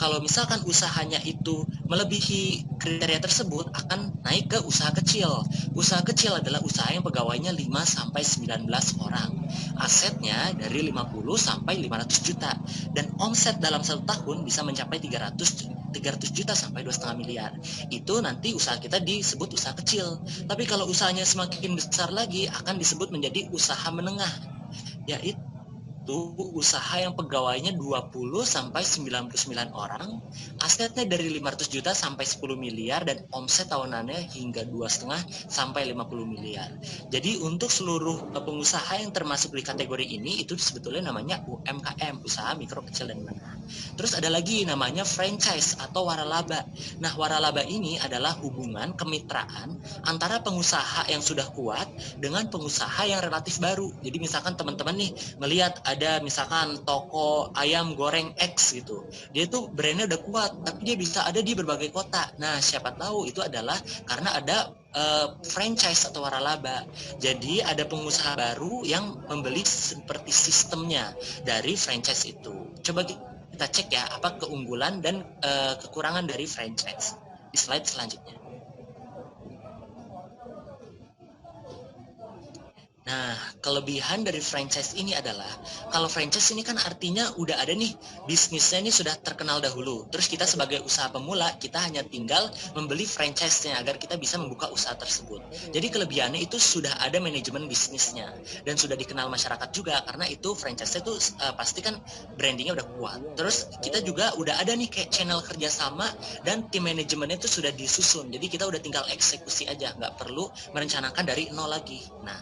kalau misalkan usahanya itu melebihi kriteria tersebut, akan naik ke usaha kecil. Usaha kecil adalah usaha yang pegawainya 5 sampai 19 orang. Asetnya dari 50 sampai 500 juta. Dan omset dalam 1 tahun bisa mencapai 300 juta sampai 2,5 miliar. Itu nanti usaha kita disebut usaha kecil. Tapi kalau usahanya semakin besar lagi, akan disebut menjadi usaha menengah, yaitu usaha yang pegawainya 20 sampai 99 orang, asetnya dari 500 juta sampai 10 miliar, dan omset tahunannya hingga 2,5 sampai 50 miliar. Jadi untuk seluruh pengusaha yang termasuk di kategori ini, itu sebetulnya namanya UMKM, usaha mikro, kecil, dan menengah. Terus ada lagi namanya franchise atau waralaba. Nah, waralaba ini adalah hubungan kemitraan antara pengusaha yang sudah kuat dengan pengusaha yang relatif baru. Jadi misalkan teman-teman nih melihat ada misalkan toko ayam goreng X gitu, dia tuh brandnya udah kuat, tapi dia bisa ada di berbagai kota. Nah, siapa tahu itu adalah karena ada franchise atau waralaba. Jadi ada pengusaha baru yang membeli seperti sistemnya dari franchise itu. Coba kita cek ya, apa keunggulan dan kekurangan dari franchise di slide selanjutnya. Nah, kelebihan dari franchise ini adalah, kalau franchise ini kan artinya udah ada nih, bisnisnya ini sudah terkenal dahulu. Terus kita sebagai usaha pemula, kita hanya tinggal membeli franchise-nya agar kita bisa membuka usaha tersebut. Jadi kelebihannya itu sudah ada manajemen bisnisnya, dan sudah dikenal masyarakat juga, karena itu franchise-nya itu pasti kan brandingnya udah kuat. Terus kita juga udah ada nih kayak channel kerjasama, dan tim manajemennya itu sudah disusun. Jadi kita udah tinggal eksekusi aja, nggak perlu merencanakan dari nol lagi. Nah,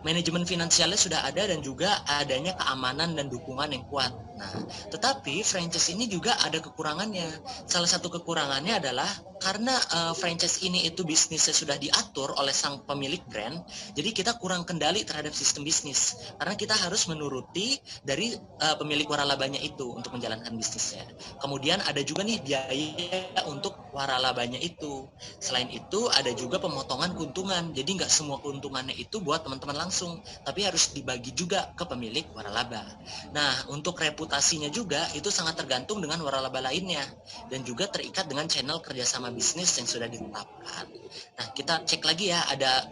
manajemen finansialnya sudah ada, dan juga adanya keamanan dan dukungan yang kuat. Nah, tetapi franchise ini juga ada kekurangannya. Salah satu kekurangannya adalah karena franchise ini itu bisnisnya sudah diatur oleh sang pemilik brand, jadi kita kurang kendali terhadap sistem bisnis. Karena kita harus menuruti dari pemilik waralabanya itu untuk menjalankan bisnisnya. Kemudian ada juga nih biaya untuk waralabanya itu. Selain itu ada juga pemotongan keuntungan. Jadi nggak semua keuntungannya itu buat teman-teman langsung, tapi harus dibagi juga ke pemilik waralaba. Nah, untuk reputasinya juga itu sangat tergantung dengan waralaba lainnya, dan juga terikat dengan channel kerjasama bisnis yang sudah ditetapkan. Nah, kita cek lagi ya, ada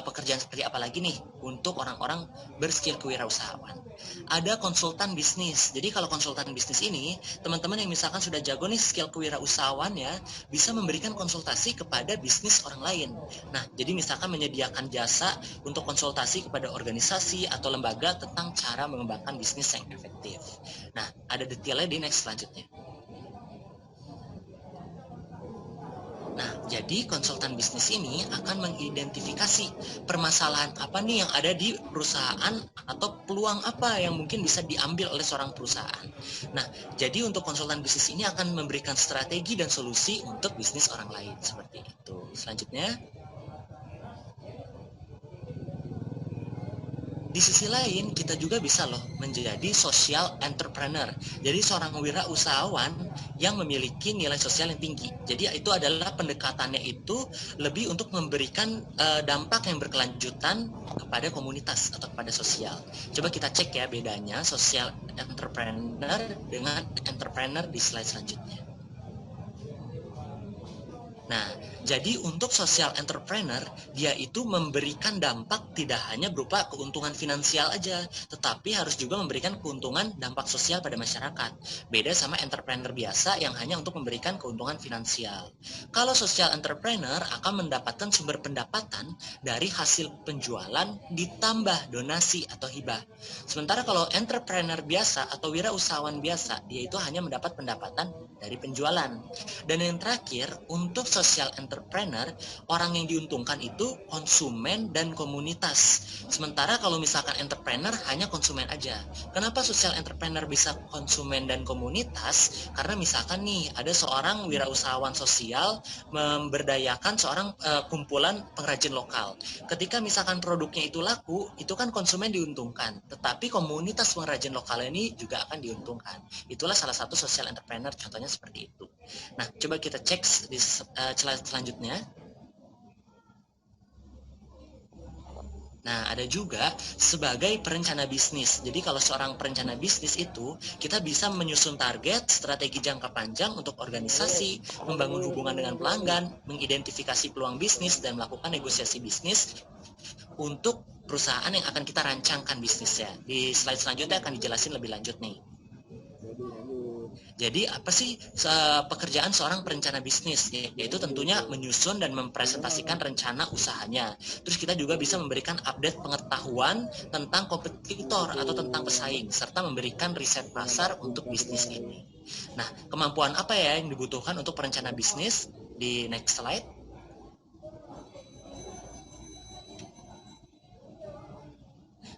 pekerjaan seperti apa lagi nih untuk orang-orang berskill kewirausahaan. Ada konsultan bisnis. Jadi kalau konsultan bisnis ini, teman-teman yang misalkan sudah jago nih skill kewirausahaan ya, bisa memberikan konsultasi kepada bisnis orang lain. Nah, jadi misalkan menyediakan jasa untuk konsultasi kepada organisasi atau lembaga tentang cara mengembangkan bisnis yang efektif. Nah, ada detailnya di next selanjutnya. Nah, jadi konsultan bisnis ini akan mengidentifikasi permasalahan apa nih yang ada di perusahaan, atau peluang apa yang mungkin bisa diambil oleh seorang perusahaan. Nah, jadi untuk konsultan bisnis ini akan memberikan strategi dan solusi untuk bisnis orang lain, seperti itu. Selanjutnya, di sisi lain, kita juga bisa loh menjadi social entrepreneur. Jadi seorang wirausahawan yang memiliki nilai sosial yang tinggi. Jadi itu adalah pendekatannya itu lebih untuk memberikan dampak yang berkelanjutan kepada komunitas atau kepada sosial. Coba kita cek ya bedanya social entrepreneur dengan entrepreneur di slide selanjutnya. Nah, jadi untuk social entrepreneur, dia itu memberikan dampak tidak hanya berupa keuntungan finansial aja, tetapi harus juga memberikan keuntungan dampak sosial pada masyarakat. Beda sama entrepreneur biasa yang hanya untuk memberikan keuntungan finansial. Kalau social entrepreneur akan mendapatkan sumber pendapatan dari hasil penjualan ditambah donasi atau hibah. Sementara kalau entrepreneur biasa atau wirausahawan biasa, dia itu hanya mendapat pendapatan dari penjualan. Dan yang terakhir, untuk social entrepreneur, orang yang diuntungkan itu konsumen dan komunitas. Sementara kalau misalkan entrepreneur hanya konsumen aja. Kenapa social entrepreneur bisa konsumen dan komunitas? Karena misalkan nih ada seorang wirausahawan sosial memberdayakan seorang kumpulan pengrajin lokal. Ketika misalkan produknya itu laku, itu kan konsumen diuntungkan, tetapi komunitas pengrajin lokal ini juga akan diuntungkan. Itulah salah satu social entrepreneur, contohnya seperti itu. Nah, coba kita cek di slide selanjutnya. Nah, ada juga sebagai perencana bisnis. Jadi kalau seorang perencana bisnis itu, kita bisa menyusun target, strategi jangka panjang untuk organisasi, membangun hubungan dengan pelanggan, mengidentifikasi peluang bisnis, dan melakukan negosiasi bisnis untuk perusahaan yang akan kita rancangkan bisnisnya. Di slide selanjutnya akan dijelasin lebih lanjut nih. Jadi apa sih pekerjaan seorang perencana bisnis? Yaitu tentunya menyusun dan mempresentasikan rencana usahanya. Terus kita juga bisa memberikan update pengetahuan tentang kompetitor atau tentang pesaing, serta memberikan riset pasar untuk bisnis ini. Nah, kemampuan apa ya yang dibutuhkan untuk perencana bisnis? Di next slide.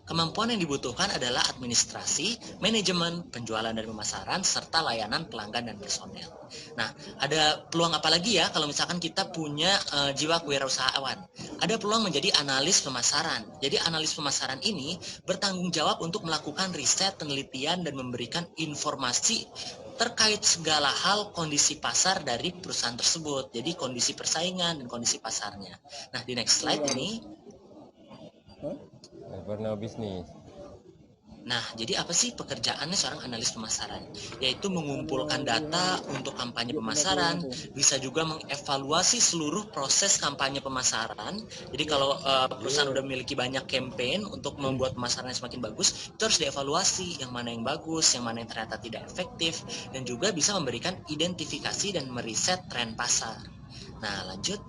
Kemampuan yang dibutuhkan adalah administrasi, manajemen, penjualan dan pemasaran, serta layanan pelanggan dan personel. Nah, ada peluang apa lagi ya kalau misalkan kita punya jiwa kewirausahaan? Ada peluang menjadi analis pemasaran. Jadi analis pemasaran ini bertanggung jawab untuk melakukan riset, penelitian, dan memberikan informasi terkait segala hal kondisi pasar dari perusahaan tersebut. Jadi kondisi persaingan dan kondisi pasarnya. Nah, di next slide ini. Pernah bisnis. Nah, jadi apa sih pekerjaannya seorang analis pemasaran? Yaitu mengumpulkan data untuk kampanye pemasaran, bisa juga mengevaluasi seluruh proses kampanye pemasaran. Jadi kalau perusahaan udah memiliki banyak campaign untuk membuat pemasarannya semakin bagus, itu harus dievaluasi yang mana yang bagus, yang mana yang ternyata tidak efektif, dan juga bisa memberikan identifikasi dan meriset tren pasar. Nah, lanjut.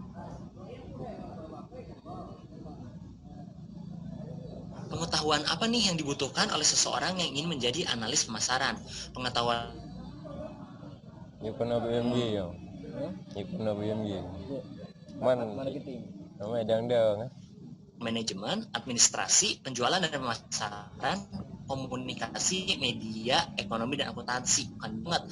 Pengetahuan apa nih yang dibutuhkan oleh seseorang yang ingin menjadi analis pemasaran? Pengetahuan Dia pernah BMG ya? Dia pernah BMG. Namanya dang-dang. Manajemen, administrasi, penjualan dan pemasaran, komunikasi, media, ekonomi, dan akuntansi. Bukan banget.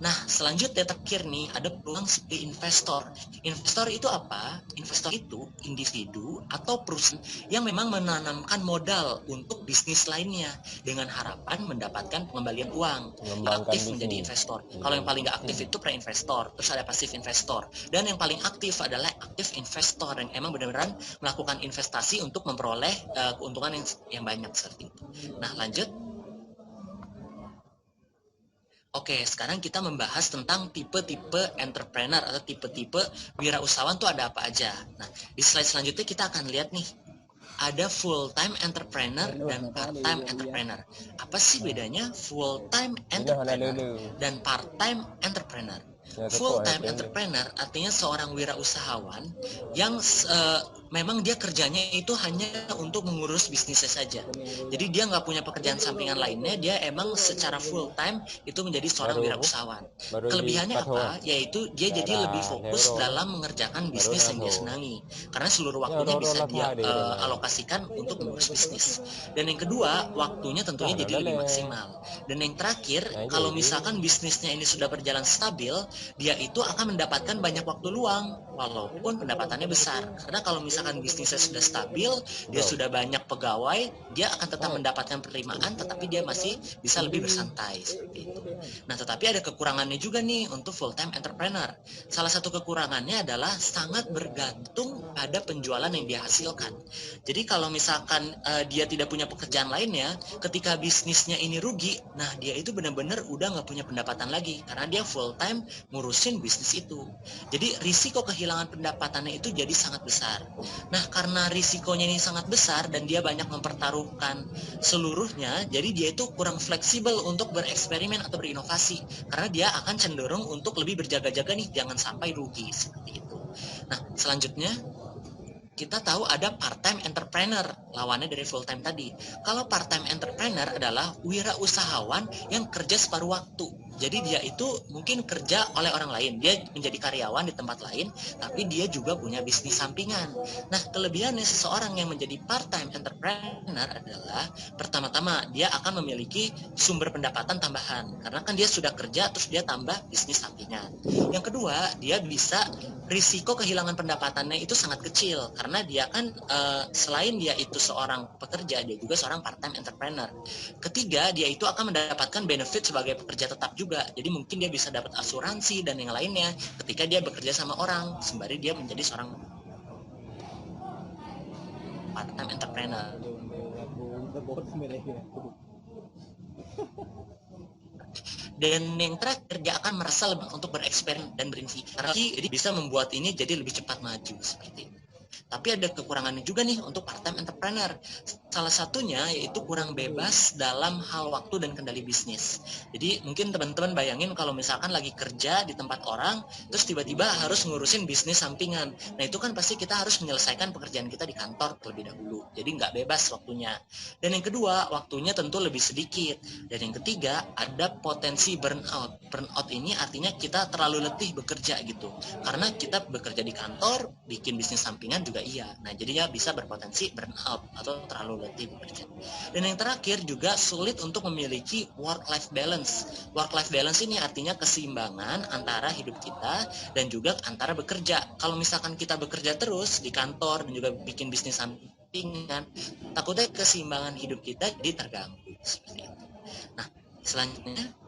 Nah, selanjutnya terakhir nih, ada peluang sebagai investor. Investor itu apa? Investor itu individu atau perusahaan yang memang menanamkan modal untuk bisnis lainnya dengan harapan mendapatkan pengembalian uang. Aktif menjadi investor. Kalau yang paling nggak aktif itu pre-investor, terus ada pasif investor. Dan yang paling aktif adalah aktif investor yang emang benar-benar melakukan investasi untuk memperoleh keuntungan yang banyak seperti itu. Nah, lanjut. Oke, sekarang kita membahas tentang tipe-tipe entrepreneur atau tipe-tipe wirausahawan itu ada apa aja. Nah, di slide selanjutnya kita akan lihat nih, ada full-time entrepreneur dan part-time entrepreneur. Apa sih bedanya full-time entrepreneur dan part-time entrepreneur? Full-time entrepreneur artinya seorang wirausahawan yang memang dia kerjanya itu hanya untuk mengurus bisnisnya saja. Jadi dia nggak punya pekerjaan sampingan lainnya, dia emang secara full-time itu menjadi seorang wirausahawan. Kelebihannya apa? Yaitu dia jadi lebih fokus dalam mengerjakan bisnis yang dia senangi. Karena seluruh waktunya bisa dia alokasikan untuk mengurus bisnis. Dan yang kedua, waktunya tentunya jadi lebih maksimal. Dan yang terakhir, kalau misalkan bisnisnya ini sudah berjalan stabil, dia itu akan mendapatkan banyak waktu luang walaupun pendapatannya besar. Karena kalau misalkan bisnisnya sudah stabil, dia sudah banyak pegawai, dia akan tetap mendapatkan penerimaan, tetapi dia masih bisa lebih bersantai seperti itu. Nah, tetapi ada kekurangannya juga nih untuk full-time entrepreneur. Salah satu kekurangannya adalah sangat bergantung pada penjualan yang dia hasilkan. Jadi kalau misalkan dia tidak punya pekerjaan lainnya, ketika bisnisnya ini rugi, nah dia itu benar-benar udah nggak punya pendapatan lagi karena dia full-time ngurusin bisnis itu. Jadi risiko kehilangan pendapatannya itu jadi sangat besar. Nah, karena risikonya ini sangat besar dan dia banyak mempertaruhkan seluruhnya, jadi dia itu kurang fleksibel untuk bereksperimen atau berinovasi. Karena dia akan cenderung untuk lebih berjaga-jaga nih, jangan sampai rugi seperti itu. Nah, selanjutnya kita tahu ada part-time entrepreneur, lawannya dari full-time tadi. Kalau part-time entrepreneur adalah wirausahawan yang kerja separuh waktu. Jadi dia itu mungkin kerja oleh orang lain, dia menjadi karyawan di tempat lain, tapi dia juga punya bisnis sampingan. Nah, kelebihannya seseorang yang menjadi part-time entrepreneur adalah pertama-tama dia akan memiliki sumber pendapatan tambahan, karena kan dia sudah kerja terus dia tambah bisnis sampingan. Yang kedua, dia bisa risiko kehilangan pendapatannya itu sangat kecil, karena dia kan selain dia itu seorang pekerja, dia juga seorang part-time entrepreneur. Ketiga, dia itu akan mendapatkan benefit sebagai pekerja tetap juga. Jadi mungkin dia bisa dapat asuransi dan yang lainnya ketika dia bekerja sama orang, sembari dia menjadi seorang part-time entrepreneur. entrepreneur. Dan yang terakhir, dia akan merasa lebih untuk bereksperimen dan berinvestasi, jadi bisa membuat ini jadi lebih cepat maju seperti itu. Tapi ada kekurangannya juga nih untuk part-time entrepreneur. Salah satunya yaitu kurang bebas dalam hal waktu dan kendali bisnis. Jadi mungkin teman-teman bayangin kalau misalkan lagi kerja di tempat orang, terus tiba-tiba harus ngurusin bisnis sampingan. Nah itu kan pasti kita harus menyelesaikan pekerjaan kita di kantor terlebih dahulu. Jadi nggak bebas waktunya. Dan yang kedua, waktunya tentu lebih sedikit. Dan yang ketiga, ada potensi burnout. Burnout ini artinya kita terlalu letih bekerja gitu. Karena kita bekerja di kantor, bikin bisnis sampingan juga iya. Nah, jadinya bisa berpotensi burnout atau terlalu letih bekerja. Dan yang terakhir juga sulit untuk memiliki work-life balance. Work-life balance ini artinya keseimbangan antara hidup kita dan juga antara bekerja. Kalau misalkan kita bekerja terus di kantor dan juga bikin bisnis sampingan, takutnya keseimbangan hidup kita jadi terganggu. Seperti itu. Nah, selanjutnya.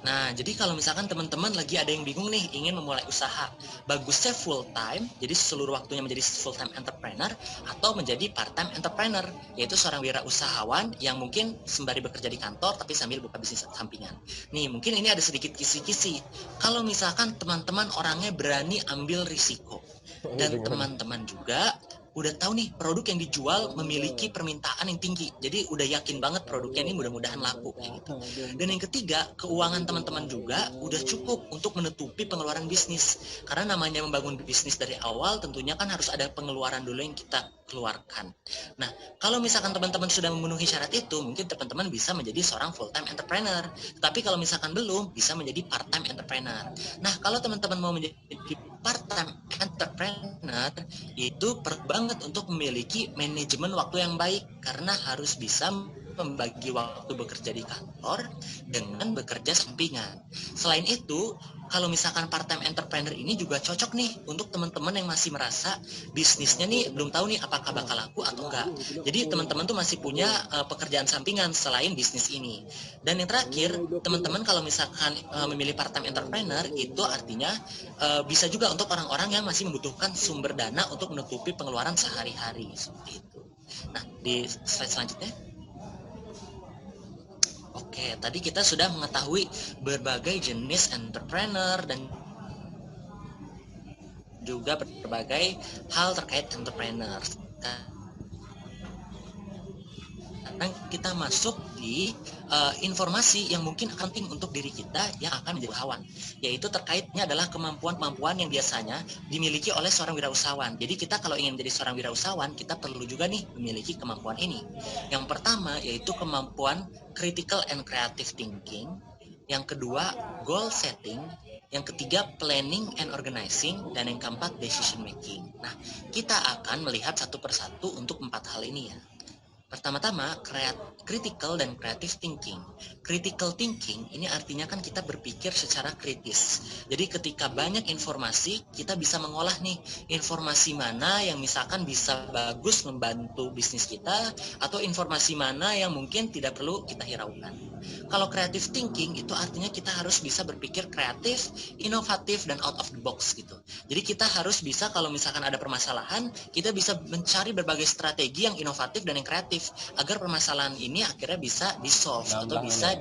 Nah, jadi kalau misalkan teman-teman lagi ada yang bingung nih, ingin memulai usaha, bagusnya full time, jadi seluruh waktunya menjadi full time entrepreneur, atau menjadi part time entrepreneur, yaitu seorang wirausahawan yang mungkin sembari bekerja di kantor, tapi sambil buka bisnis sampingan. Nih, mungkin ini ada sedikit kisi-kisi. Kalau misalkan teman-teman orangnya berani ambil risiko, dan teman-teman juga udah tahu nih produk yang dijual memiliki permintaan yang tinggi, jadi udah yakin banget produknya ini mudah-mudahan laku gitu. Dan yang ketiga, keuangan teman-teman juga udah cukup untuk menutupi pengeluaran bisnis, karena namanya membangun bisnis dari awal tentunya kan harus ada pengeluaran dulu yang kita keluarkan. Nah, kalau misalkan teman-teman sudah memenuhi syarat itu, mungkin teman-teman bisa menjadi seorang full time entrepreneur. Tapi kalau misalkan belum, bisa menjadi part time entrepreneur. Nah, kalau teman-teman mau menjadi part time entrepreneur, itu perlu banget untuk memiliki manajemen waktu yang baik, karena harus bisa membagi waktu bekerja di kantor dengan bekerja sampingan. Selain itu, kalau misalkan part-time entrepreneur ini juga cocok nih untuk teman-teman yang masih merasa bisnisnya nih belum tahu nih apakah bakal laku atau enggak. Jadi teman-teman tuh masih punya pekerjaan sampingan selain bisnis ini. Dan yang terakhir, teman-teman kalau misalkan memilih part-time entrepreneur, itu artinya bisa juga untuk orang-orang yang masih membutuhkan sumber dana untuk menutupi pengeluaran sehari-hari seperti itu. Nah, di slide selanjutnya. Oke, tadi kita sudah mengetahui berbagai jenis entrepreneur dan juga berbagai hal terkait entrepreneur. Sekarang kita masuk di informasi yang mungkin penting untuk diri kita yang akan menjadi usahawan, yaitu terkaitnya adalah kemampuan-kemampuan yang biasanya dimiliki oleh seorang wirausahawan. Jadi kita kalau ingin menjadi seorang wirausahawan, kita perlu juga nih memiliki kemampuan ini. Yang pertama yaitu kemampuan critical and creative thinking, yang kedua goal setting, yang ketiga planning and organizing, dan yang keempat decision making. Nah, kita akan melihat satu persatu untuk 4 hal ini ya. Pertama-tama, critical dan creative thinking. Critical thinking ini artinya kan kita berpikir secara kritis. Jadi ketika banyak informasi, kita bisa mengolah nih informasi mana yang misalkan bisa bagus membantu bisnis kita, atau informasi mana yang mungkin tidak perlu kita hiraukan. Kalau creative thinking itu artinya kita harus bisa berpikir kreatif, inovatif, dan out of the box gitu. Jadi kita harus bisa kalau misalkan ada permasalahan, kita bisa mencari berbagai strategi yang inovatif dan yang kreatif agar permasalahan ini akhirnya bisa di-solve atau bisa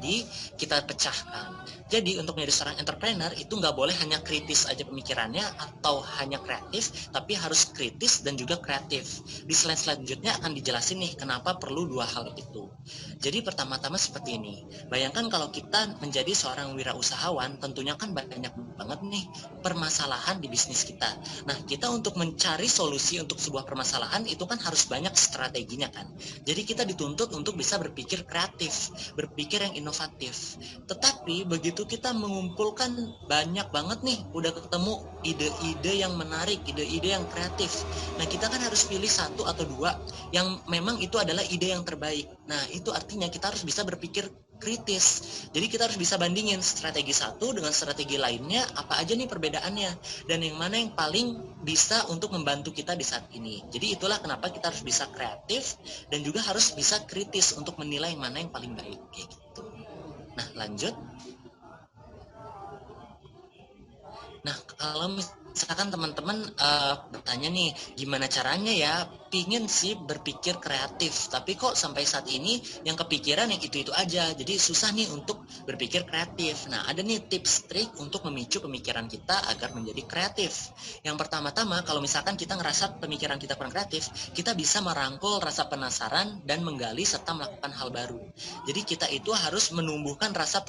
kita pecahkan. Jadi untuk menjadi seorang entrepreneur itu nggak boleh hanya kritis aja pemikirannya atau hanya kreatif, tapi harus kritis dan juga kreatif. Di slide selanjutnya akan dijelasin nih kenapa perlu dua hal itu. Jadi pertama-tama seperti ini. Bayangkan kalau kita menjadi seorang wirausahawan, tentunya kan banyak banget nih permasalahan di bisnis kita. Nah, kita untuk mencari solusi untuk sebuah permasalahan itu kan harus banyak strateginya kan. Jadi kita dituntut untuk bisa berpikir kreatif, berpikir yang inovatif. Tetapi begitu kita mengumpulkan banyak banget nih, udah ketemu ide-ide yang menarik, ide-ide yang kreatif. Nah, kita kan harus pilih satu atau dua yang memang itu adalah ide yang terbaik. Nah, itu artinya kita harus bisa berpikir kritis. Jadi kita harus bisa bandingin strategi satu dengan strategi lainnya, apa aja nih perbedaannya, dan yang mana yang paling bisa untuk membantu kita di saat ini. Jadi itulah kenapa kita harus bisa kreatif dan juga harus bisa kritis untuk menilai yang mana yang paling baik kayak gitu. Nah, lanjut. Nah, kalau misalkan teman-teman bertanya nih, gimana caranya ya pingin sih berpikir kreatif, tapi kok sampai saat ini yang kepikiran yang itu-itu aja, jadi susah nih untuk berpikir kreatif. Nah, ada nih tips trik untuk memicu pemikiran kita agar menjadi kreatif. Yang pertama-tama, kalau misalkan kita ngerasa pemikiran kita kurang kreatif, kita bisa merangkul rasa penasaran dan menggali serta melakukan hal baru. Jadi kita itu harus menumbuhkan rasa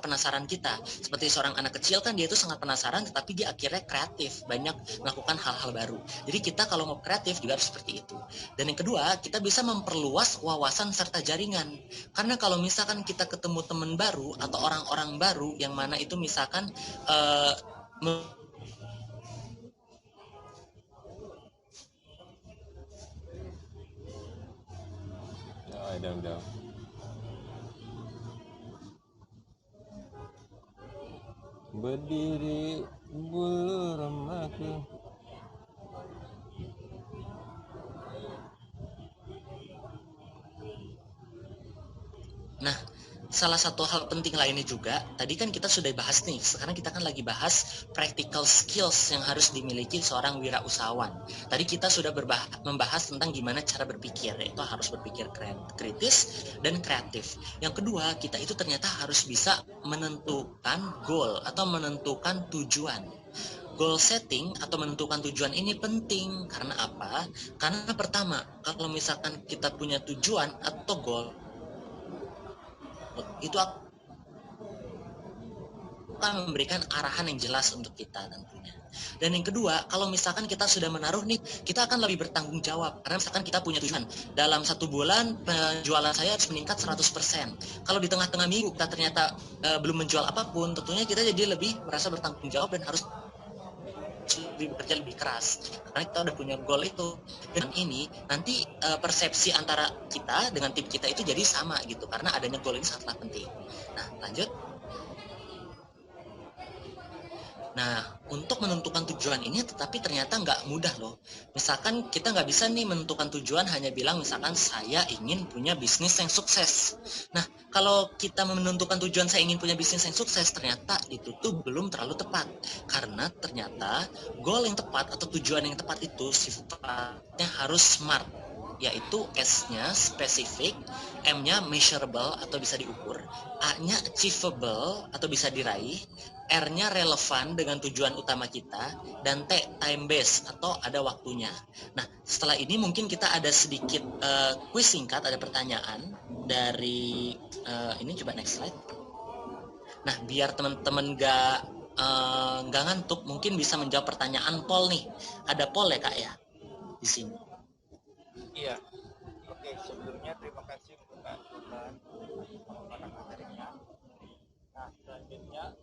penasaran kita. Seperti seorang anak kecil kan, dia itu sangat penasaran, tetapi dia akhirnya kreatif, banyak melakukan hal-hal baru. Jadi kita kalau mau kreatif juga harus seperti itu. Dan yang kedua, kita bisa memperluas wawasan serta jaringan. Karena kalau misalkan kita ketemu teman baru atau orang-orang baru yang mana itu misalkan uh, udah. Berdiri bulu remaku. Nah, salah satu hal penting lainnya juga, tadi kan kita sudah bahas nih, sekarang kita kan lagi bahas practical skills yang harus dimiliki seorang wirausahawan. Tadi kita sudah membahas tentang gimana cara berpikir, yaitu harus berpikir kritis dan kreatif. Yang kedua, kita itu ternyata harus bisa menentukan goal atau menentukan tujuan. Goal setting atau menentukan tujuan ini penting, karena apa? Karena pertama, kalau misalkan kita punya tujuan atau goal, itu akan memberikan arahan yang jelas untuk kita tentunya. Dan yang kedua, kalau misalkan kita sudah menaruh nih, kita akan lebih bertanggung jawab. Karena misalkan kita punya tujuan, dalam 1 bulan penjualan saya harus meningkat 100%. Kalau di tengah-tengah minggu kita ternyata belum menjual apapun, tentunya kita jadi lebih merasa bertanggung jawab dan harus bekerja lebih keras karena kita udah punya goal itu. Dan ini nanti persepsi antara kita dengan tim kita itu jadi sama gitu, karena adanya goal ini sangatlah penting. Nah, lanjut. Nah, untuk menentukan tujuan ini tetapi ternyata nggak mudah loh. Misalkan kita nggak bisa nih menentukan tujuan hanya bilang misalkan saya ingin punya bisnis yang sukses. Nah, kalau kita menentukan tujuan saya ingin punya bisnis yang sukses, ternyata itu tuh belum terlalu tepat. Karena ternyata goal yang tepat atau tujuan yang tepat itu sifatnya harus smart, yaitu S-nya spesifik, M-nya measurable atau bisa diukur, A-nya achievable atau bisa diraih, R-nya relevan dengan tujuan utama kita, dan T time based atau ada waktunya. Nah, setelah ini mungkin kita ada sedikit quiz singkat, ada pertanyaan dari ini, coba next slide. Nah, biar teman-teman nggak ngantuk, mungkin bisa menjawab pertanyaan poll nih. Ada poll ya Kak ya di sini. Iya. Oke, sebelumnya terima kasih untuk Kak Sultan pada materinya. Nah, selanjutnya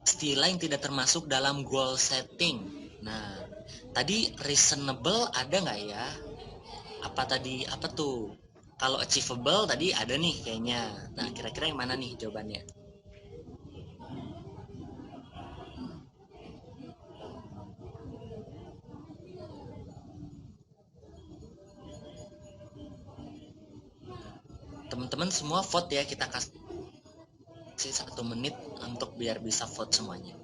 istilah yang tidak termasuk dalam goal setting. Nah, tadi reasonable ada nggak ya? Apa tadi, apa tuh? Kalau achievable tadi ada nih kayaknya. Nah, kira-kira yang mana nih jawabannya? Teman-teman semua vote ya, kita kasih 1 menit untuk biar bisa vote semuanya.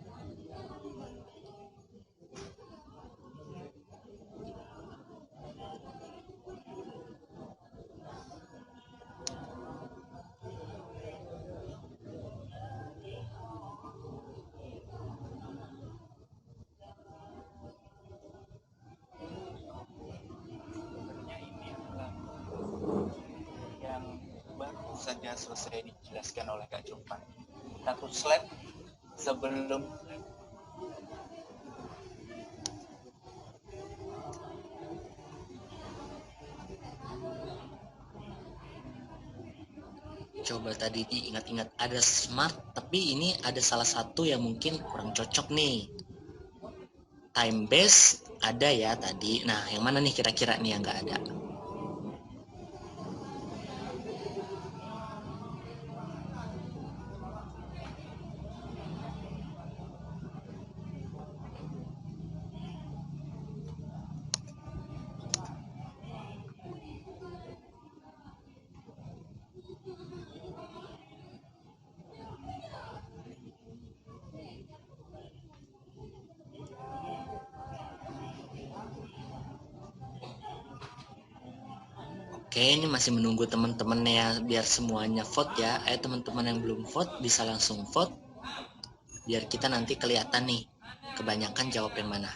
saja selesai dijelaskan oleh Kak Jovan. Satu slide sebelum coba tadi diingat-ingat, ada smart, tapi ini ada salah satu yang mungkin kurang cocok nih. Time based ada ya tadi. Nah, yang mana nih kira-kira nih yang nggak ada? Oke, ini masih menunggu teman-teman ya biar semuanya vote ya. Ayo teman-teman yang belum vote bisa langsung vote biar kita nanti kelihatan nih kebanyakan jawab yang mana.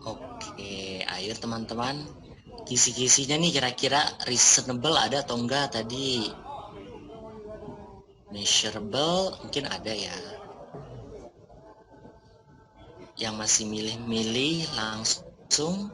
Oke, ayo teman-teman. Kisi-kisinya nih kira-kira reasonable ada atau enggak tadi? Measurable mungkin ada ya. Yang masih milih-milih langsung.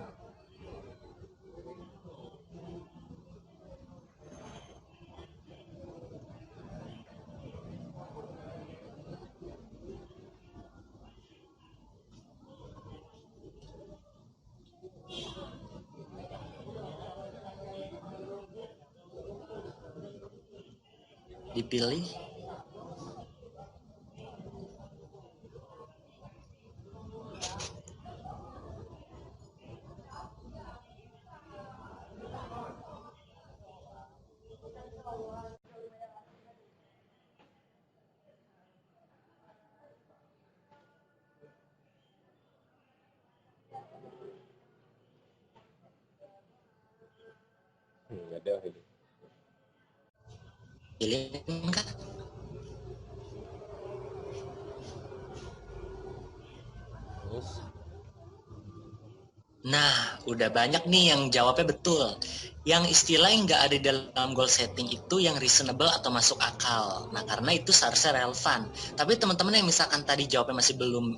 Dipilih. Ada ini. Pilih kan? Terus Nah, udah banyak nih yang jawabnya betul. Yang istilah yang nggak ada di dalam goal setting itu yang reasonable atau masuk akal. Nah, karena itu seharusnya relevan. Tapi teman-teman yang misalkan tadi jawabnya masih belum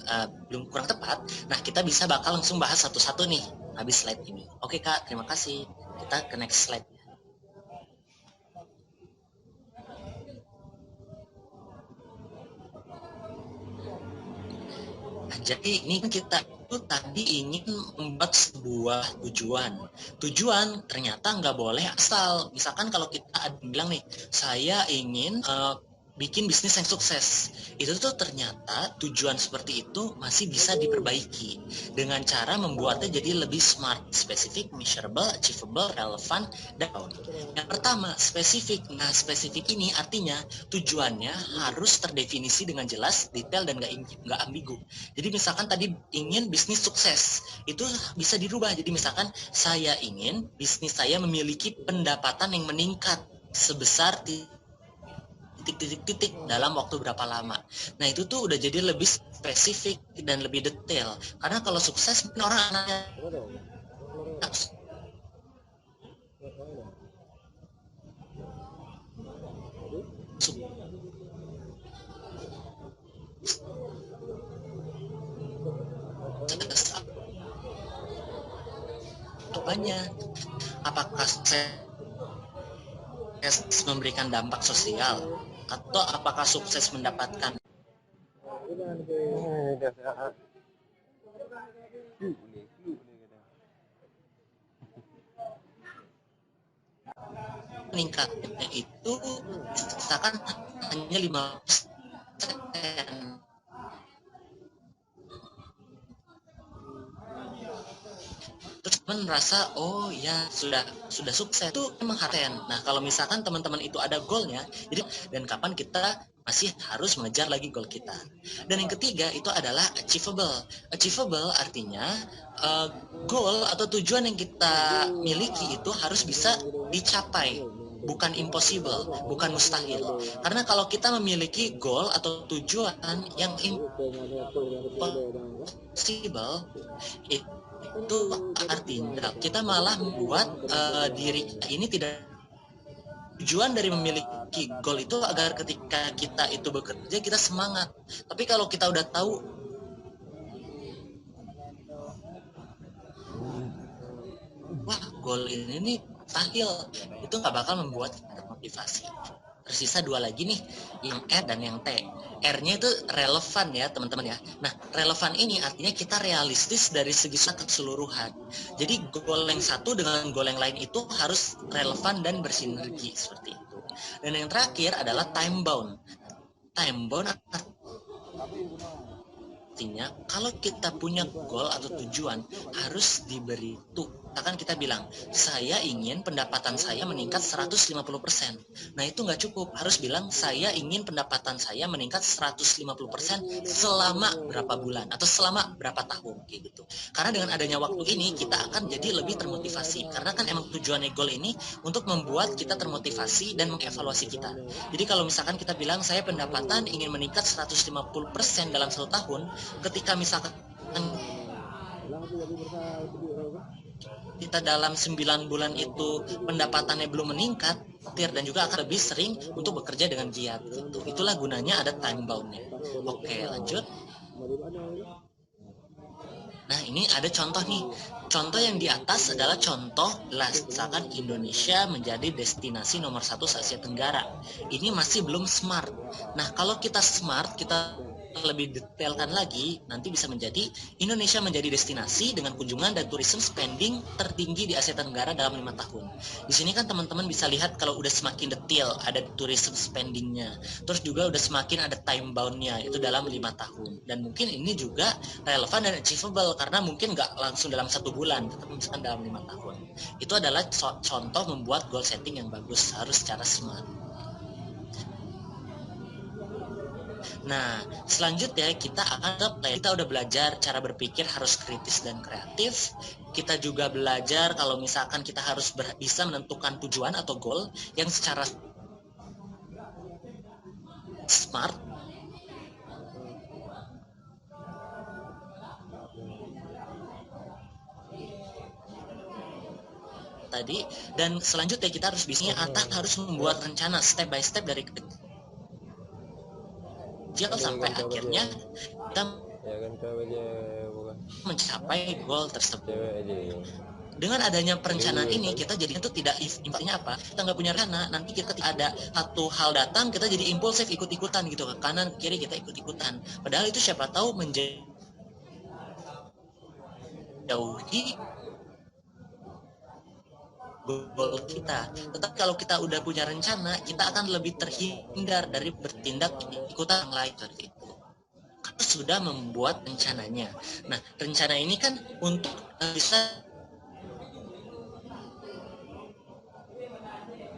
kurang tepat, nah kita bisa bakal langsung bahas satu-satu nih habis slide ini. Oke Kak, terima kasih. Kita ke next slide. Jadi ini kita itu tadi ingin membuat sebuah tujuan. Tujuan ternyata nggak boleh asal. Misalkan kalau kita ada bilang nih, saya ingin bikin bisnis yang sukses. Itu tuh ternyata tujuan seperti itu masih bisa diperbaiki dengan cara membuatnya jadi lebih smart, spesifik, measurable, achievable, relevant, dan yang pertama spesifik. Nah spesifik ini artinya tujuannya harus terdefinisi dengan jelas, detail dan nggak ambigu. Jadi misalkan tadi ingin bisnis sukses, itu bisa dirubah. Jadi misalkan saya ingin bisnis saya memiliki pendapatan yang meningkat sebesar titik-titik dalam waktu berapa lama. Nah itu tuh udah jadi lebih spesifik dan lebih detail. Karena kalau sukses mungkin orang nanya apanya? Apakah saya memberikan dampak sosial atau apakah sukses mendapatkan meningkatnya itu misalkan hanya 5%. Terus merasa oh ya sudah sukses itu memang harten. Nah kalau misalkan teman-teman itu ada goalnya, jadi dan kapan kita masih harus mengejar lagi goal kita. Dan yang ketiga itu adalah achievable. Achievable artinya goal atau tujuan yang kita miliki itu harus bisa dicapai, bukan impossible, bukan mustahil. Karena kalau kita memiliki goal atau tujuan yang impossible, itu artinya kita malah membuat diri ini tidak. Tujuan dari memiliki goal itu agar ketika kita itu bekerja kita semangat. Tapi kalau kita udah tahu wah goal ini nih mustahil, itu nggak bakal membuat kita termotivasi. Tersisa dua lagi nih, yang R dan yang T. R-nya itu relevan ya teman-teman ya. Nah relevan ini artinya kita realistis dari segi keseluruhan. Jadi goal yang satu dengan goal yang lain itu harus relevan dan bersinergi seperti itu. Dan yang terakhir adalah time bound. Time bound artinya kalau kita punya goal atau tujuan harus diberi tuh. Akan kita bilang, saya ingin pendapatan saya meningkat 150%. Nah itu nggak cukup, harus bilang saya ingin pendapatan saya meningkat 150% selama berapa bulan atau selama berapa tahun kayak gitu. Karena dengan adanya waktu ini kita akan jadi lebih termotivasi. Karena kan emang tujuannya goal ini untuk membuat kita termotivasi dan mengevaluasi kita. Jadi kalau misalkan kita bilang saya pendapatan ingin meningkat 150% dalam 1 tahun, ketika misalkan kita dalam 9 bulan itu pendapatannya belum meningkat dan juga akan lebih sering untuk bekerja dengan giat gitu. Itulah gunanya ada time bound-nya. Oke, lanjut. Nah, ini ada contoh nih. Contoh yang di atas adalah contoh misalkan Indonesia menjadi destinasi nomor 1 se-Asia Tenggara. Ini masih belum smart. Nah, kalau kita smart, kita lebih detailkan lagi, nanti bisa menjadi Indonesia menjadi destinasi dengan kunjungan dan tourism spending tertinggi di Asia Tenggara dalam 5 tahun. Di sini kan teman-teman bisa lihat kalau udah semakin detail ada tourism spendingnya, terus juga udah semakin ada time bound-nya itu dalam 5 tahun. Dan mungkin ini juga relevan dan achievable karena mungkin nggak langsung dalam 1 bulan, tetapi misalkan dalam 5 tahun. Itu adalah contoh membuat goal setting yang bagus, harus secara smart. Nah, selanjutnya kita udah belajar cara berpikir harus kritis dan kreatif. Kita juga belajar kalau misalkan kita harus bisa menentukan tujuan atau goal yang secara smart. Tadi, dan selanjutnya kita harus harus membuat rencana step by step dari kecil sampai akhirnya kita mencapai goal tersebut. Dengan adanya perencanaan ini kita jadinya tuh tidak impulsifnya apa, kita nggak punya rencana, nanti kita ada satu hal datang kita jadi impulsif ikut-ikutan gitu, ke kanan kiri kita ikut-ikutan, padahal itu siapa tahu menjauhi goal kita. Tetapi kalau kita udah punya rencana, kita akan lebih terhindar dari bertindak ikutan yang lain seperti itu. Kita sudah membuat rencananya. Nah, rencana ini kan untuk bisa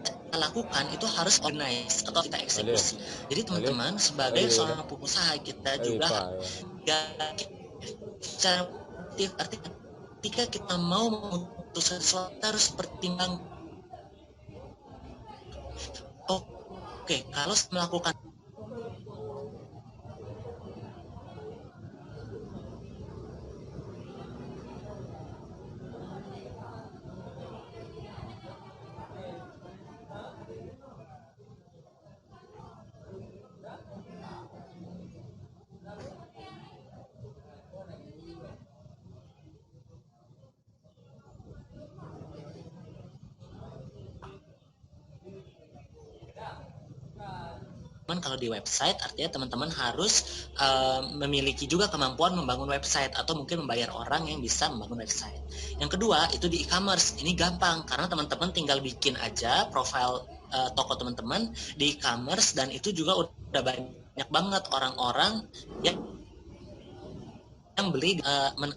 kita lakukan itu harus organize atau kita eksekusi. Jadi teman-teman sebagai seorang pengusaha kita juga secara artinya ketika kita mau memutuskan sesuatu harus pertimbang. Oke, kalau melakukan kalau di website artinya teman-teman harus memiliki juga kemampuan membangun website atau mungkin membayar orang yang bisa membangun website. Yang kedua itu di e-commerce. Ini gampang karena teman-teman tinggal bikin aja profile toko teman-teman di e-commerce dan itu juga udah banyak banget orang-orang yang yang beli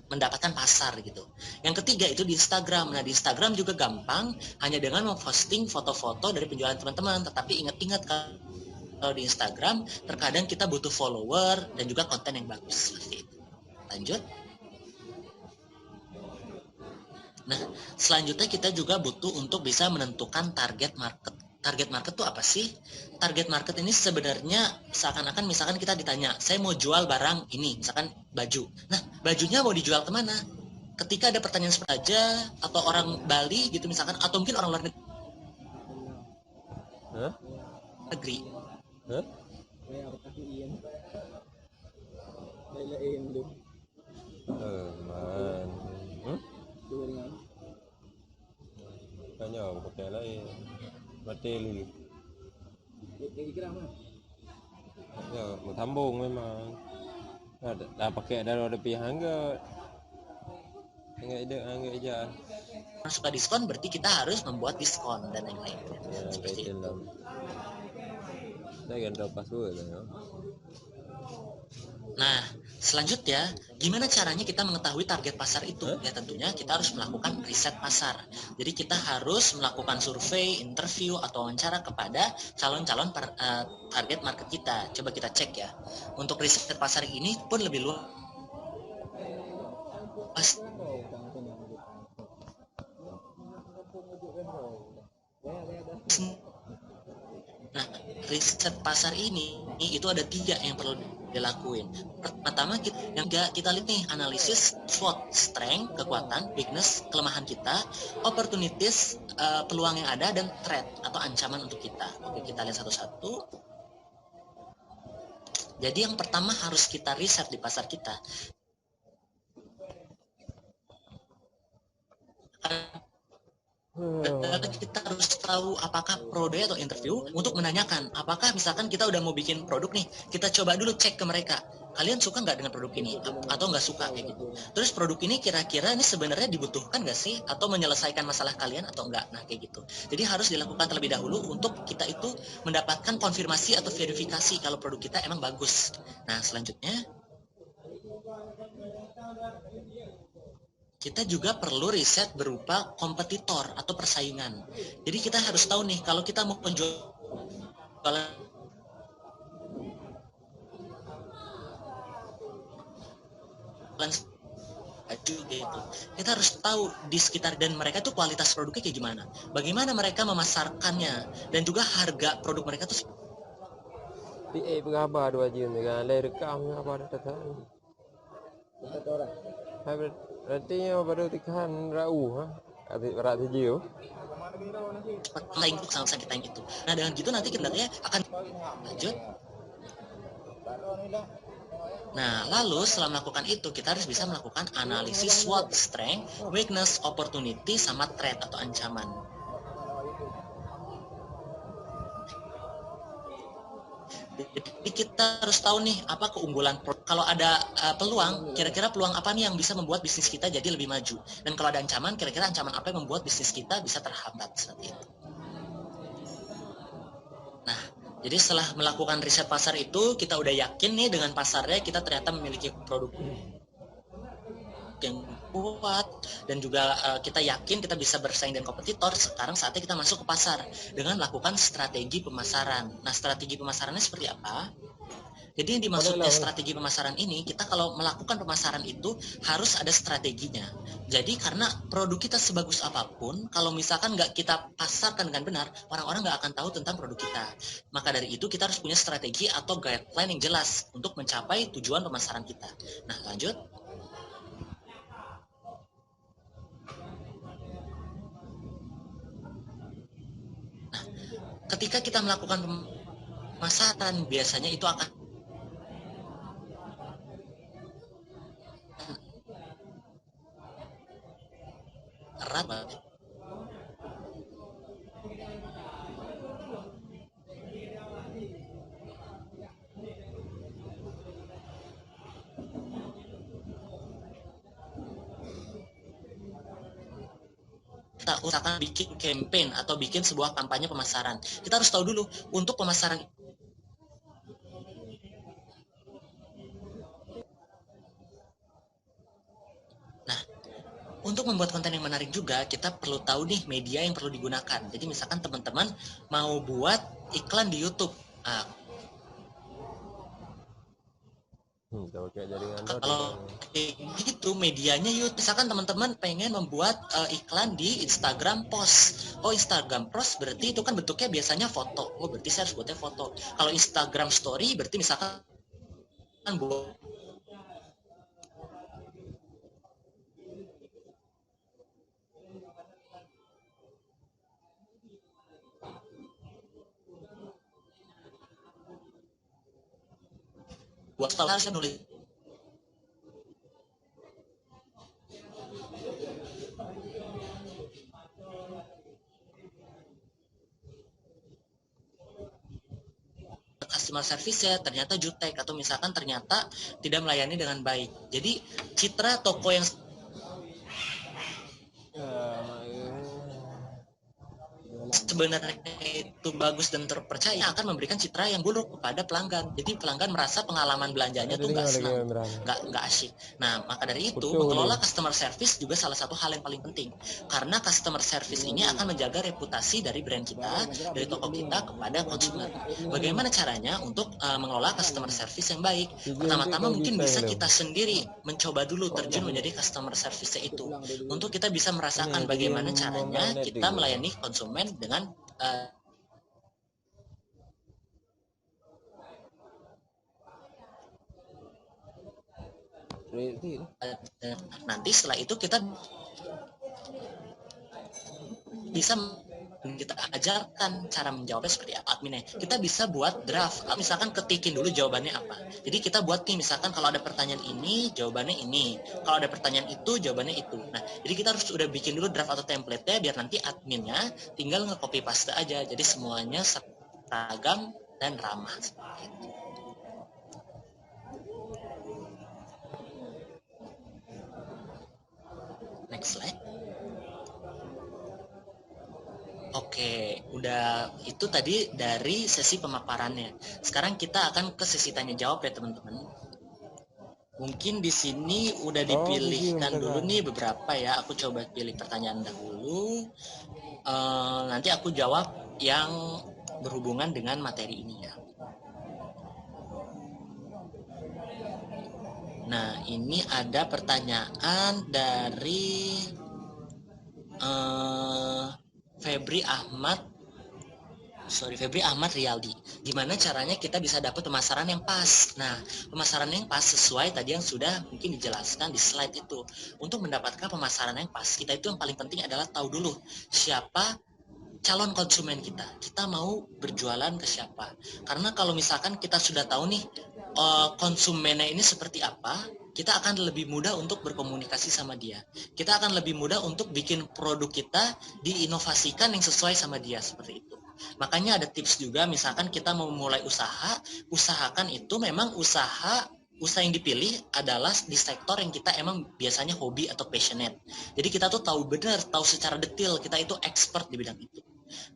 mendapatkan pasar gitu. Yang ketiga itu di Instagram. Nah di Instagram juga gampang, hanya dengan memposting foto-foto dari penjualan teman-teman. Tetapi ingat-ingat kalau di Instagram terkadang kita butuh follower dan juga konten yang bagus seperti itu. Lanjut. Nah selanjutnya kita juga butuh untuk bisa menentukan target market. Target market itu apa sih? Target market ini sebenarnya seakan-akan misalkan kita ditanya, saya mau jual barang ini, misalkan baju. Nah, bajunya mau dijual kemana? Ketika ada pertanyaan seperti aja, atau orang Bali gitu misalkan, atau mungkin orang luar Hah? negeri. Hah? Man. Kanya ako pakai lain. Mati lulu. Ya, mau tambung memang. Dah pakai dah ada pihak enggak? Enggak aja. Suka diskon berarti kita harus membuat diskon dan lain-lain. Ya, Seperti itu. Saya kan pas dulu ya. Nah, selanjutnya, gimana caranya kita mengetahui target pasar itu? Ya tentunya kita harus melakukan riset pasar. Jadi kita harus melakukan survei, interview, atau wawancara kepada calon-calon target market kita. Coba kita cek ya. Untuk riset pasar ini pun lebih luas. Nah, riset pasar ini itu ada 3 yang perlu dilakuin. Pertama yang kita lihat nih analisis SWOT, strength, kekuatan, weakness, kelemahan kita, opportunities, peluang yang ada, dan threat atau ancaman untuk kita. Oke, kita lihat satu-satu. Jadi yang pertama harus kita riset di pasar kita. Kita harus tahu apakah prode atau interview untuk menanyakan apakah misalkan kita udah mau bikin produk nih, kita coba dulu cek ke mereka, kalian suka nggak dengan produk ini atau nggak suka kayak gitu. Terus produk ini kira-kira ini sebenarnya dibutuhkan nggak sih atau menyelesaikan masalah kalian atau enggak. Nah kayak gitu. Jadi harus dilakukan terlebih dahulu untuk kita itu mendapatkan konfirmasi atau verifikasi kalau produk kita emang bagus. Nah selanjutnya kita juga perlu riset berupa kompetitor atau persaingan. Jadi kita harus tahu nih kalau kita mau penjualan baju gitu, kita harus tahu di sekitar dan mereka tuh kualitas produknya kayak gimana, bagaimana mereka memasarkannya, dan juga harga produk mereka tuh. Pengabar dua jam dengan lain rekam apa dah tak. Berarti baru tikan rau, rat hijau. Untuk sama kita yang itu. Nah dengan gitu nanti kita akan lanjut. Nah, lalu setelah melakukan itu, kita harus bisa melakukan analisis SWOT, strength, weakness, opportunity, sama threat atau ancaman. Jadi kita harus tahu nih, apa keunggulan, kalau ada peluang, kira-kira peluang apa nih yang bisa membuat bisnis kita jadi lebih maju. Dan kalau ada ancaman, kira-kira ancaman apa yang membuat bisnis kita bisa terhambat seperti itu. Nah, jadi setelah melakukan riset pasar itu, kita udah yakin nih dengan pasarnya, kita ternyata memiliki produk yang kuat, dan juga kita yakin kita bisa bersaing dengan kompetitor. Sekarang saatnya kita masuk ke pasar dengan melakukan strategi pemasaran. Nah, strategi pemasarannya seperti apa? Jadi yang dimaksudnya strategi pemasaran ini, kita kalau melakukan pemasaran itu harus ada strateginya. Jadi karena produk kita sebagus apapun, kalau misalkan nggak kita pasarkan dengan benar, orang-orang nggak akan tahu tentang produk kita. Maka dari itu kita harus punya strategi atau guideline yang jelas untuk mencapai tujuan pemasaran kita. Nah lanjut. Nah, ketika kita melakukan pemasaran, biasanya itu akan erat banget. Kita usahakan bikin campaign atau bikin sebuah kampanye pemasaran. Kita harus tahu dulu untuk pemasaran Untuk membuat konten yang menarik juga, kita perlu tahu nih media yang perlu digunakan. Jadi misalkan teman-teman mau buat iklan di YouTube. Nah, Kalau kayak jaringan tadi kalau kayak gitu medianya YouTube. Misalkan teman-teman pengen membuat iklan di Instagram post. Oh, Instagram post berarti itu kan bentuknya biasanya foto. Oh, berarti saya harus buatnya foto. Kalau Instagram story berarti misalkan buat harusnya nulis customer service ya ternyata jutek, atau misalkan ternyata tidak melayani dengan baik. Jadi citra toko yang sebenarnya itu bagus dan terpercaya akan memberikan citra yang buruk kepada pelanggan. Jadi pelanggan merasa pengalaman belanjanya tuh nggak senang, nggak asyik. Nah, maka dari itu mengelola customer service juga salah satu hal yang paling penting, karena customer service ini akan menjaga reputasi dari brand kita, dari toko kita kepada konsumen. Bagaimana caranya untuk mengelola customer service yang baik? Pertama-tama mungkin bisa kita sendiri mencoba dulu terjun menjadi customer service itu, untuk kita bisa merasakan bagaimana caranya kita melayani konsumen dengan nanti setelah itu kita bisa kita ajarkan cara menjawabnya seperti apa adminnya. Kita bisa buat draft, misalkan ketikin dulu jawabannya apa. Jadi kita buat nih, misalkan kalau ada pertanyaan ini jawabannya ini, kalau ada pertanyaan itu jawabannya itu. Nah, jadi kita harus udah bikin dulu draft atau template-nya biar nanti adminnya tinggal nge-copy paste aja. Jadi semuanya seragam dan ramah. Next slide. Oke, udah itu tadi dari sesi pemaparannya. Sekarang kita akan ke sesi tanya jawab ya teman-teman. Mungkin di sini udah dipilihkan dulu nih beberapa ya. Aku coba pilih pertanyaan dahulu. Nanti aku jawab yang berhubungan dengan materi ini ya. Nah, ini ada pertanyaan dari Febri Ahmad Riyaldi. Gimana caranya kita bisa dapat pemasaran yang pas? Nah, pemasaran yang pas sesuai tadi yang sudah mungkin dijelaskan di slide itu. Untuk mendapatkan pemasaran yang pas, kita itu yang paling penting adalah tahu dulu siapa calon konsumen kita. Kita mau berjualan ke siapa? Karena kalau misalkan kita sudah tahu nih konsumennya ini seperti apa, kita akan lebih mudah untuk berkomunikasi sama dia. Kita akan lebih mudah untuk bikin produk kita diinovasikan yang sesuai sama dia, seperti itu. Makanya ada tips juga, misalkan kita mau mulai usaha, usahakan itu memang usaha yang dipilih adalah di sektor yang kita emang biasanya hobi atau passionate. Jadi kita tuh tahu benar, tahu secara detail, kita itu expert di bidang itu.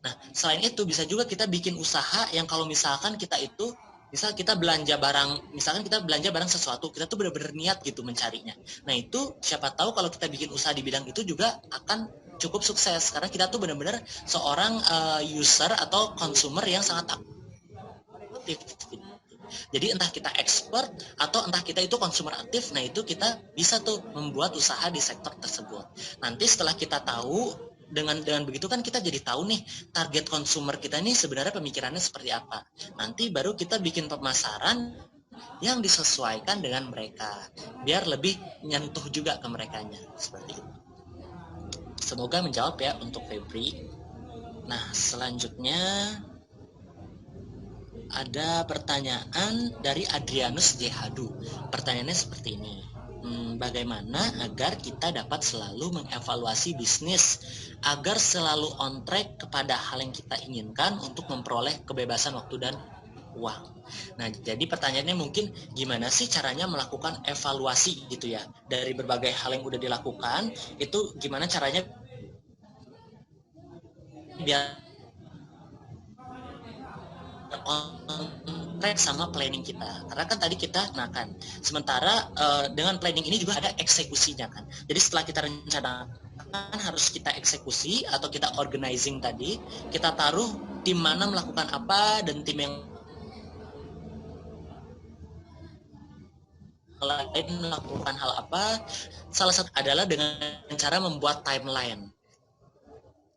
Nah, selain itu bisa juga kita bikin usaha yang kalau misalkan kita itu misal kita belanja barang, misalkan kita belanja barang sesuatu, kita tuh benar-benar niat gitu mencarinya. Nah, itu siapa tahu kalau kita bikin usaha di bidang itu juga akan cukup sukses, karena kita tuh benar-benar seorang user atau consumer yang sangat aktif. Jadi entah kita expert atau entah kita itu consumer aktif, nah itu kita bisa tuh membuat usaha di sektor tersebut. Nanti setelah kita tahu, dengan begitu kan kita jadi tahu nih target konsumer kita ini sebenarnya pemikirannya seperti apa. Nanti baru kita bikin pemasaran yang disesuaikan dengan mereka, biar lebih nyentuh juga ke merekanya, seperti itu. Semoga menjawab ya untuk Febri. Nah, selanjutnya ada pertanyaan dari Adrianus Jehadu. Pertanyaannya seperti ini. Bagaimana agar kita dapat selalu mengevaluasi bisnis agar selalu on track kepada hal yang kita inginkan untuk memperoleh kebebasan waktu dan uang. Nah, jadi pertanyaannya mungkin gimana sih caranya melakukan evaluasi gitu ya dari berbagai hal yang udah dilakukan, itu gimana caranya biar on track sama planning kita. Karena kan tadi kita kenakan. Sementara dengan planning ini juga ada eksekusinya kan. Jadi setelah kita rencanakan harus kita eksekusi atau kita organizing tadi, kita taruh tim mana melakukan apa dan tim yang lain melakukan hal apa. Salah satu adalah dengan cara membuat timeline.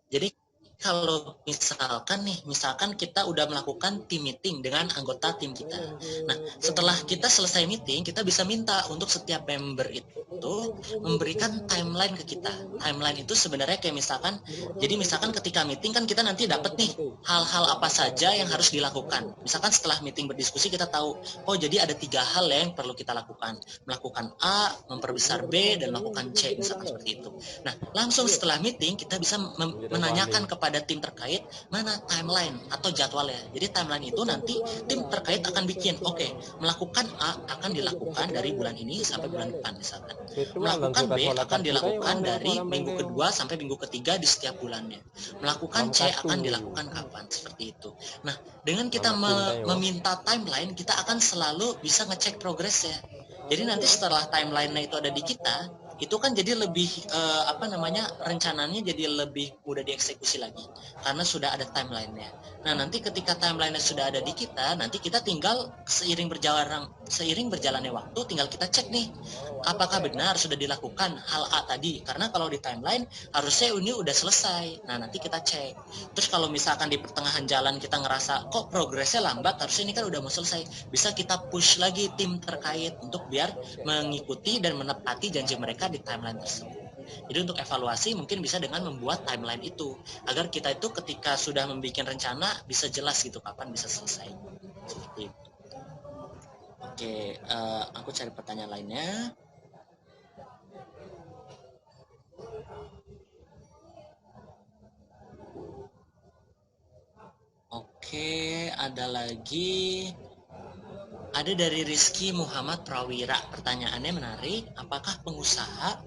Jadi kalau misalkan kita udah melakukan team meeting dengan anggota tim kita. Nah, setelah kita selesai meeting, kita bisa minta untuk setiap member itu memberikan timeline ke kita. Timeline itu sebenarnya kayak misalkan ketika meeting kan kita nanti dapat nih hal-hal apa saja yang harus dilakukan. Misalkan setelah meeting berdiskusi kita tahu, oh jadi ada 3 hal yang perlu kita lakukan. Melakukan A, memperbesar B, dan melakukan C, misalkan seperti itu. Nah, langsung setelah meeting kita bisa menanyakan kepada tim terkait mana timeline atau jadwalnya. Jadi timeline itu nanti tim terkait akan bikin, oke, melakukan A akan dilakukan dari bulan ini sampai bulan depan misalkan. Melakukan B akan dilakukan dari minggu kedua sampai minggu ketiga di setiap bulannya. Melakukan C akan dilakukan kapan, seperti itu. Nah, dengan kita meminta timeline, kita akan selalu bisa ngecek progresnya. Jadi nanti setelah timeline-nya itu ada di kita, itu kan jadi lebih rencananya jadi lebih mudah dieksekusi lagi karena sudah ada timeline-nya. Nah, nanti ketika timeline-nya sudah ada di kita, nanti kita tinggal seiring berjalannya waktu tinggal kita cek nih apakah benar sudah dilakukan hal A tadi, karena kalau di timeline harusnya ini udah selesai. Nah, nanti kita cek. Terus kalau misalkan di pertengahan jalan kita ngerasa kok progresnya lambat, harusnya ini kan udah mau selesai, bisa kita push lagi tim terkait untuk biar mengikuti dan menepati janji mereka di timeline tersebut. Jadi untuk evaluasi mungkin bisa dengan membuat timeline itu agar kita itu ketika sudah membuat rencana bisa jelas gitu kapan bisa selesai. Seperti itu. Oke, aku cari pertanyaan lainnya. Oke, ada lagi. Ada dari Rizky Muhammad Prawira. Pertanyaannya menarik. Apakah pengusaha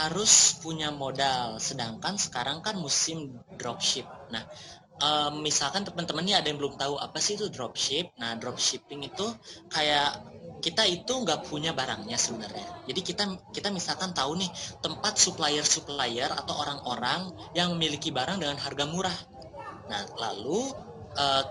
harus punya modal? Sedangkan sekarang kan musim dropship. Nah, misalkan teman-teman nih ada yang belum tahu apa sih itu dropship. Nah, dropshipping itu kayak kita itu nggak punya barangnya sebenarnya. Jadi kita misalkan tahu nih tempat supplier atau orang-orang yang memiliki barang dengan harga murah. Nah, lalu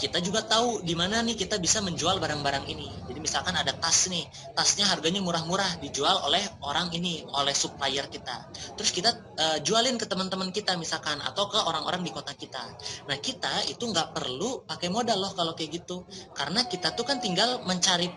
kita juga tahu di mana nih kita bisa menjual barang-barang ini. Jadi misalkan ada tas nih, tasnya harganya murah-murah dijual oleh orang ini, oleh supplier kita. Terus kita jualin ke teman-teman kita misalkan atau ke orang-orang di kota kita. Nah, kita itu nggak perlu pakai modal loh kalau kayak gitu, karena kita tuh kan tinggal mencari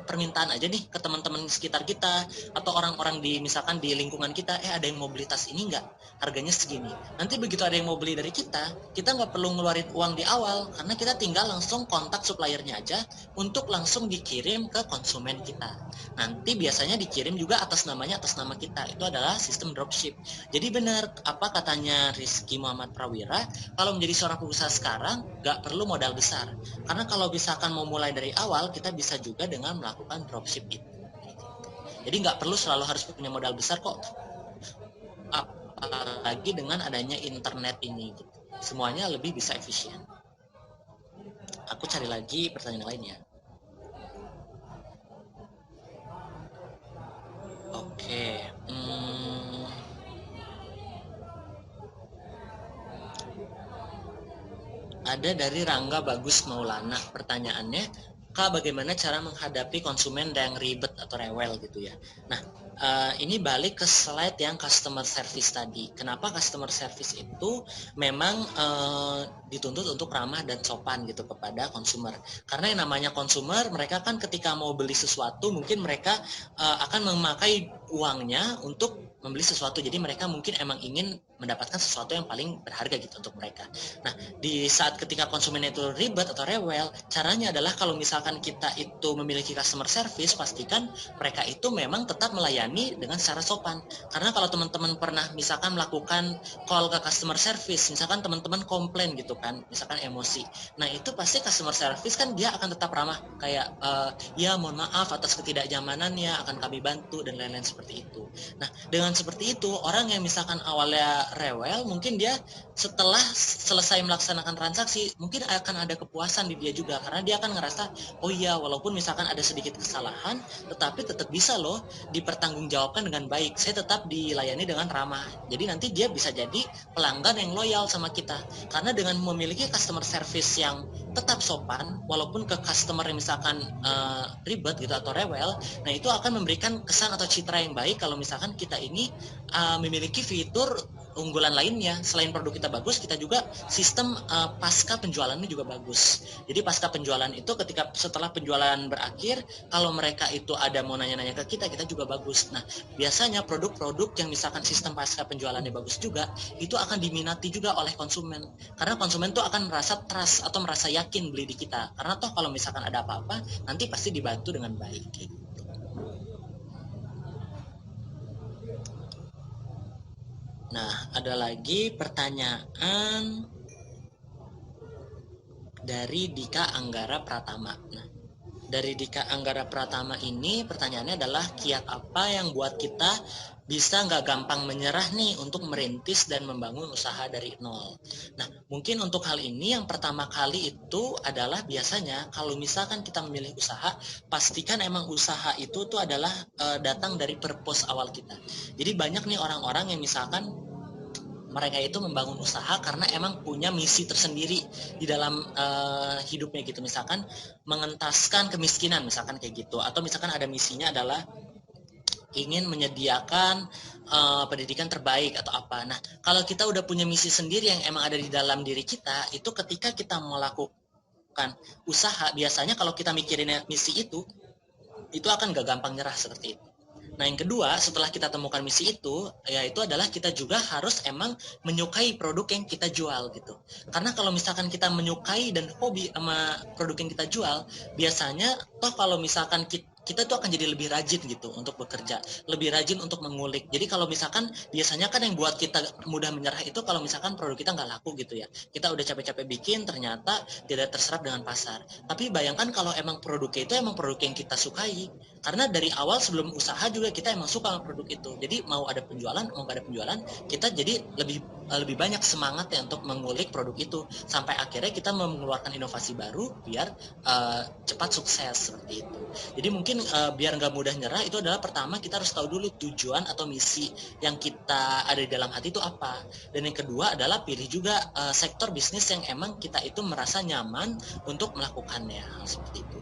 permintaan aja nih ke teman-teman sekitar kita atau orang-orang di misalkan di lingkungan kita. Ada yang mau beli tas ini nggak? Harganya segini. Nanti begitu ada yang mau beli dari kita nggak perlu ngeluarin uang di awal karena kita tinggal langsung kontak suppliernya aja untuk langsung dikirim ke konsumen kita. Nanti biasanya dikirim juga atas nama kita. Itu adalah sistem dropship. Jadi benar apa katanya Rizky Muhammad Prawira, kalau menjadi seorang pengusaha sekarang nggak perlu modal besar. Karena kalau misalkan mau mulai dari awal, kita bisa juga dengan melakukan dropship itu. Jadi nggak perlu selalu harus punya modal besar kok. Apalagi dengan adanya internet ini gitu. Semuanya lebih bisa efisien. Aku cari lagi pertanyaan lainnya. Oke. Ada dari Rangga Bagus Maulana. Pertanyaannya, Kak, bagaimana cara menghadapi konsumen yang ribet atau rewel gitu ya. Nah, ini balik ke slide yang customer service tadi. Kenapa customer service itu memang dituntut untuk ramah dan sopan gitu kepada konsumer. Karena yang namanya konsumer, mereka kan ketika mau beli sesuatu, mungkin mereka akan memakai uangnya untuk membeli sesuatu. Jadi mereka mungkin emang ingin mendapatkan sesuatu yang paling berharga gitu untuk mereka. Nah, di saat ketika konsumen itu ribet atau rewel, caranya adalah kalau misalkan kita itu memiliki customer service, pastikan mereka itu memang tetap melayani dengan secara sopan. Karena kalau teman-teman pernah misalkan melakukan call ke customer service, misalkan teman-teman komplain gitu kan, misalkan emosi. Nah, itu pasti customer service kan dia akan tetap ramah, kayak ya mohon maaf atas ketidaknyamanannya, akan kami bantu dan lain-lain seperti itu. Nah, dengan seperti itu, orang yang misalkan awalnya rewel, mungkin dia setelah selesai melaksanakan transaksi mungkin akan ada kepuasan di dia juga, karena dia akan ngerasa oh iya, walaupun misalkan ada sedikit kesalahan tetapi tetap bisa loh dipertanggungjawabkan dengan baik, saya tetap dilayani dengan ramah. Jadi nanti dia bisa jadi pelanggan yang loyal sama kita, karena dengan memiliki customer service yang tetap sopan walaupun ke customer yang misalkan ribet gitu atau rewel, nah itu akan memberikan kesan atau citra yang baik kalau misalkan kita ini memiliki fitur unggulan lainnya. Selain produk kita bagus, kita juga sistem pasca penjualannya juga bagus. Jadi pasca penjualan itu ketika setelah penjualan berakhir, kalau mereka itu ada mau nanya-nanya ke kita juga bagus. Nah, biasanya produk-produk yang misalkan sistem pasca penjualannya bagus juga, itu akan diminati juga oleh konsumen. Karena konsumen tuh akan merasa trust atau merasa yakin beli di kita. Karena toh kalau misalkan ada apa-apa, nanti pasti dibantu dengan baik gitu. Nah, ada lagi pertanyaan dari Dika Anggara Pratama. Nah, dari Dika Anggara Pratama ini pertanyaannya adalah kiat apa yang buat kita bisa nggak gampang menyerah nih untuk merintis dan membangun usaha dari nol. Nah, mungkin untuk hal ini yang pertama kali itu adalah biasanya kalau misalkan kita memilih usaha, pastikan emang usaha itu tuh adalah datang dari purpose awal kita. Jadi banyak nih orang-orang yang misalkan mereka itu membangun usaha karena emang punya misi tersendiri di dalam hidupnya gitu. Misalkan mengentaskan kemiskinan misalkan kayak gitu, atau misalkan ada misinya adalah ingin menyediakan pendidikan terbaik atau apa. Nah, kalau kita udah punya misi sendiri yang emang ada di dalam diri kita, itu ketika kita melakukan usaha, biasanya kalau kita mikirin misi itu akan gak gampang nyerah seperti itu. Nah, yang kedua, setelah kita temukan misi itu, yaitu adalah kita juga harus emang menyukai produk yang kita jual gitu. Karena kalau misalkan kita menyukai dan hobi sama produk yang kita jual, biasanya toh kalau misalkan kita tuh akan jadi lebih rajin gitu untuk bekerja, lebih rajin untuk mengulik. Jadi kalau misalkan biasanya kan yang buat kita mudah menyerah itu kalau misalkan produk kita nggak laku gitu ya. Kita udah capek-capek bikin, ternyata tidak terserap dengan pasar. Tapi bayangkan kalau emang produknya itu emang produk yang kita sukai. Karena dari awal sebelum usaha juga kita emang suka sama produk itu. Jadi mau ada penjualan, mau nggak ada penjualan, kita jadi lebih banyak semangat ya untuk mengulik produk itu. Sampai akhirnya kita mengeluarkan inovasi baru biar cepat sukses seperti itu. Jadi mungkin biar nggak mudah nyerah itu adalah pertama kita harus tahu dulu tujuan atau misi yang kita ada di dalam hati itu apa. Dan yang kedua adalah pilih juga sektor bisnis yang emang kita itu merasa nyaman untuk melakukannya, seperti itu.